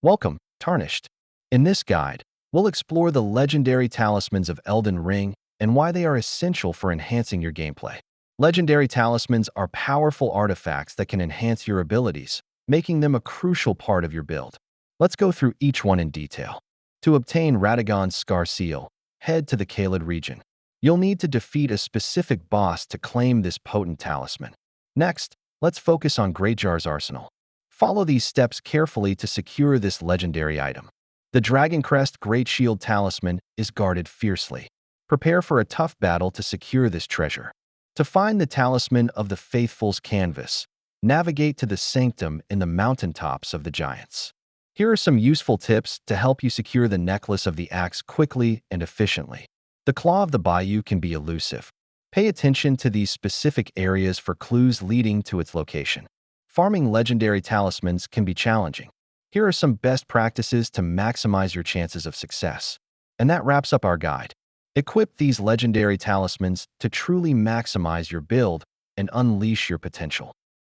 Welcome, Tarnished. In this guide, we'll explore the legendary talismans of Elden Ring and why they are essential for enhancing your gameplay. Legendary talismans are powerful artifacts that can enhance your abilities, making them a crucial part of your build. Let's go through each one in detail. To obtain Radagon's Scar Seal, head to the Caelid region. You'll need to defeat a specific boss to claim this potent talisman. Next, let's focus on Greatjar's arsenal. Follow these steps carefully to secure this legendary item. The Dragon Crest Great Shield Talisman is guarded fiercely. Prepare for a tough battle to secure this treasure. To find the Talisman of the Faithful's Canvas, navigate to the Sanctum in the mountaintops of the Giants. Here are some useful tips to help you secure the Necklace of the Axe quickly and efficiently. The Claw of the Bayou can be elusive. Pay attention to these specific areas for clues leading to its location. Farming legendary talismans can be challenging. Here are some best practices to maximize your chances of success. And that wraps up our guide. Equip these legendary talismans to truly maximize your build and unleash your potential.